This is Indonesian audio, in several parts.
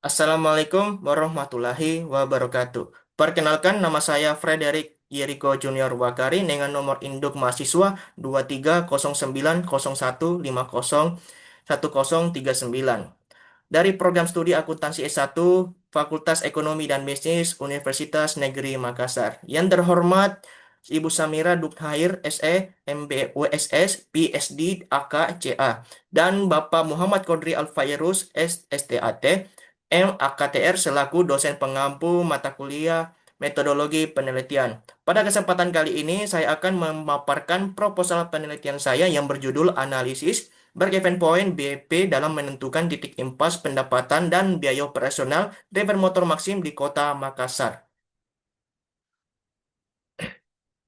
Assalamualaikum warahmatullahi wabarakatuh. Perkenalkan, nama saya Frederick Yeriko Junior Wakari dengan nomor induk mahasiswa 230901501039 dari program studi akuntansi S1 Fakultas Ekonomi dan Bisnis Universitas Negeri Makassar. Yang terhormat Ibu Samira Dukhair SE MB WSS PSD AK CA dan Bapak Muhammad Kodri Alfairus STAT MAKTR selaku dosen pengampu mata kuliah metodologi penelitian. Pada kesempatan kali ini saya akan memaparkan proposal penelitian saya yang berjudul analisis break-even point BEP dalam menentukan titik impas pendapatan dan biaya operasional driver motor Maxim di Kota Makassar.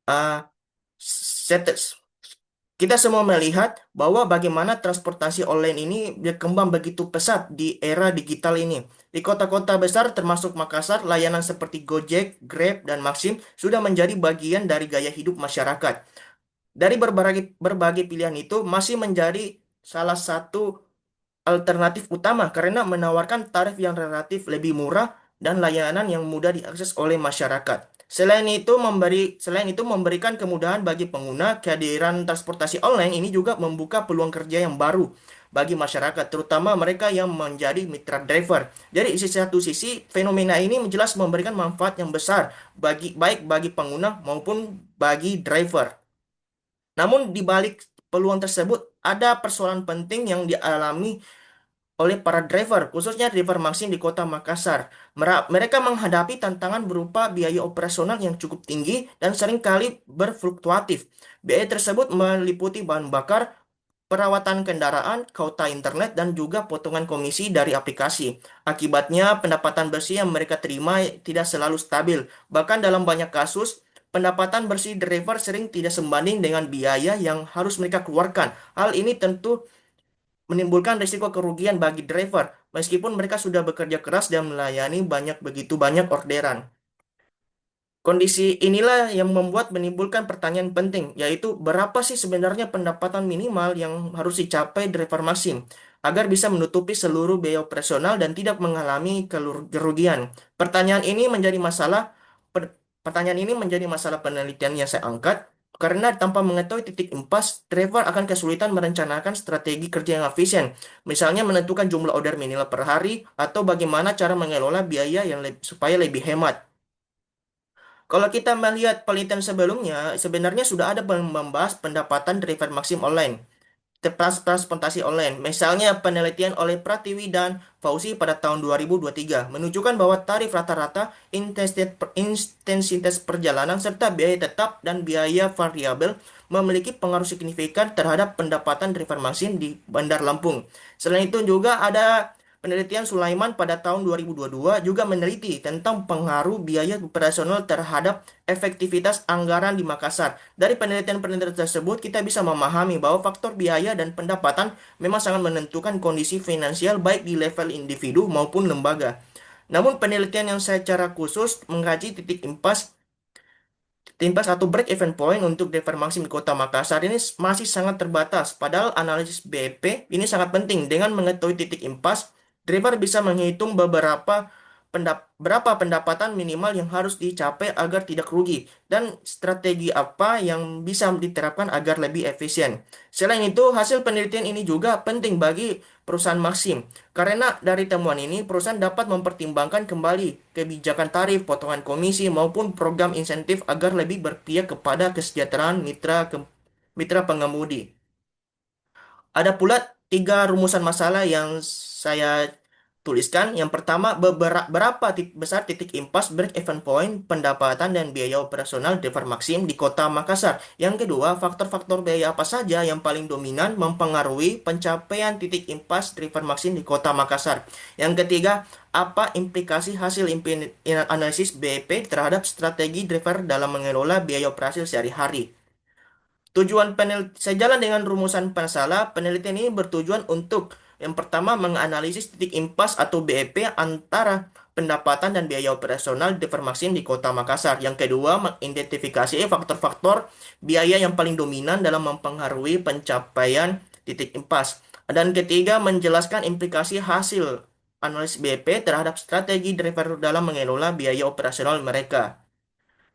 Ah, set- Kita semua melihat bahwa bagaimana transportasi online ini berkembang begitu pesat di era digital ini. Di kota-kota besar termasuk Makassar, layanan seperti Gojek, Grab, dan Maxim sudah menjadi bagian dari gaya hidup masyarakat. Dari berbagai pilihan itu masih menjadi salah satu alternatif utama karena menawarkan tarif yang relatif lebih murah dan layanan yang mudah diakses oleh masyarakat. Selain itu memberikan kemudahan bagi pengguna, kehadiran transportasi online ini juga membuka peluang kerja yang baru bagi masyarakat, terutama mereka yang menjadi mitra driver. Jadi, di satu sisi, fenomena ini jelas memberikan manfaat yang besar baik bagi pengguna maupun bagi driver. Namun, di balik peluang tersebut, ada persoalan penting yang dialami oleh para driver, khususnya driver Maxim di kota Makassar. Mereka menghadapi tantangan berupa biaya operasional yang cukup tinggi dan seringkali berfluktuatif. Biaya tersebut meliputi bahan bakar, perawatan kendaraan, kuota internet, dan juga potongan komisi dari aplikasi. Akibatnya, pendapatan bersih yang mereka terima tidak selalu stabil. Bahkan dalam banyak kasus, pendapatan bersih driver sering tidak sebanding dengan biaya yang harus mereka keluarkan. Hal ini tentu menimbulkan risiko kerugian bagi driver, meskipun mereka sudah bekerja keras dan melayani begitu banyak orderan. Kondisi inilah yang membuat menimbulkan pertanyaan penting, yaitu berapa sih sebenarnya pendapatan minimal yang harus dicapai driver Maxim agar bisa menutupi seluruh biaya operasional dan tidak mengalami kerugian. Pertanyaan ini menjadi masalah per- Pertanyaan ini menjadi masalah penelitian yang saya angkat karena tanpa mengetahui titik impas, driver akan kesulitan merencanakan strategi kerja yang efisien, misalnya menentukan jumlah order minimal per hari atau bagaimana cara mengelola biaya supaya lebih hemat. Kalau kita melihat penelitian sebelumnya, sebenarnya sudah ada membahas pendapatan driver maksim online, transportasi online. Misalnya penelitian oleh Pratiwi dan Fauzi pada tahun 2023 menunjukkan bahwa tarif rata-rata, intensitas perjalanan, serta biaya tetap dan biaya variabel memiliki pengaruh signifikan terhadap pendapatan driver maksim di Bandar Lampung. Selain itu juga ada penelitian Sulaiman pada tahun 2022 juga meneliti tentang pengaruh biaya operasional terhadap efektivitas anggaran di Makassar. Dari penelitian-penelitian tersebut, kita bisa memahami bahwa faktor biaya dan pendapatan memang sangat menentukan kondisi finansial baik di level individu maupun lembaga. Namun penelitian yang secara khusus mengkaji titik impas atau break even point untuk driver maksim di Kota Makassar ini masih sangat terbatas. Padahal analisis BP ini sangat penting. Dengan mengetahui titik impas, driver bisa menghitung berapa pendapatan minimal yang harus dicapai agar tidak rugi dan strategi apa yang bisa diterapkan agar lebih efisien. Selain itu, hasil penelitian ini juga penting bagi perusahaan Maxim karena dari temuan ini perusahaan dapat mempertimbangkan kembali kebijakan tarif, potongan komisi maupun program insentif agar lebih berpihak kepada kesejahteraan mitra pengemudi. Ada pula tiga rumusan masalah yang saya tuliskan. Yang pertama, berapa besar titik impas break-even point pendapatan dan biaya operasional driver Maxim di kota Makassar. Yang kedua, faktor-faktor biaya apa saja yang paling dominan mempengaruhi pencapaian titik impas driver Maxim di kota Makassar. Yang ketiga, apa implikasi hasil analisis BEP terhadap strategi driver dalam mengelola biaya operasi sehari-hari. Sejalan dengan rumusan masalah, penelitian ini bertujuan untuk yang pertama menganalisis titik impas atau BEP antara pendapatan dan biaya operasional di Permaksim di Kota Makassar. Yang kedua, mengidentifikasi faktor-faktor biaya yang paling dominan dalam mempengaruhi pencapaian titik impas. Dan ketiga, menjelaskan implikasi hasil analis BP terhadap strategi driver dalam mengelola biaya operasional mereka.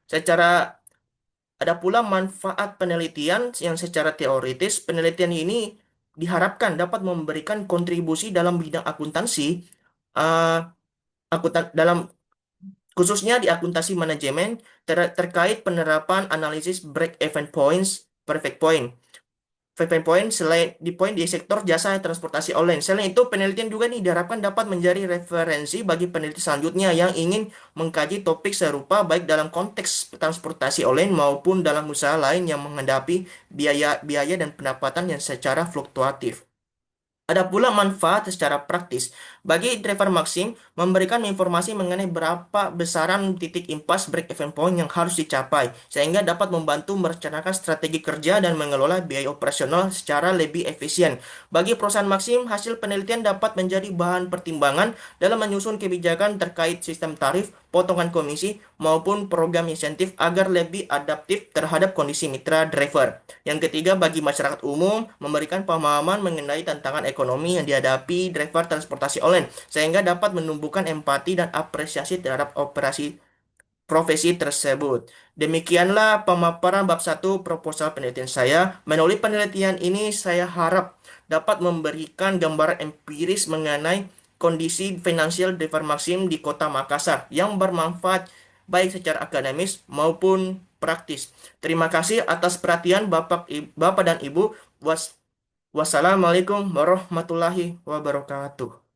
Secara Ada pula manfaat penelitian yang secara teoritis, penelitian ini diharapkan dapat memberikan kontribusi dalam bidang akuntansi, eh, dalam khususnya di akuntansi manajemen terkait penerapan analisis break-even points, perfect point. Perfect point selain di poin di sektor jasa transportasi online. Selain itu, penelitian juga nih diharapkan dapat menjadi referensi bagi peneliti selanjutnya yang ingin mengkaji topik serupa baik dalam konteks transportasi online maupun dalam usaha lain yang menghadapi biaya dan pendapatan yang secara fluktuatif. Ada pula manfaat secara praktis. Bagi driver Maxim, memberikan informasi mengenai berapa besaran titik impas break-even point yang harus dicapai, sehingga dapat membantu merencanakan strategi kerja dan mengelola biaya operasional secara lebih efisien. Bagi perusahaan Maxim, hasil penelitian dapat menjadi bahan pertimbangan dalam menyusun kebijakan terkait sistem tarif, potongan komisi, maupun program insentif agar lebih adaptif terhadap kondisi mitra driver. Yang ketiga, bagi masyarakat umum, memberikan pemahaman mengenai tantangan ekonomi yang dihadapi driver transportasi online, sehingga dapat menumbuhkan empati dan apresiasi terhadap profesi tersebut. Demikianlah pemaparan bab satu proposal penelitian saya. Melalui penelitian ini, saya harap dapat memberikan gambaran empiris mengenai kondisi finansial driver Maxim di Kota Makassar yang bermanfaat baik secara akademis maupun praktis. Terima kasih atas perhatian Bapak dan Ibu. Wassalamualaikum warahmatullahi wabarakatuh.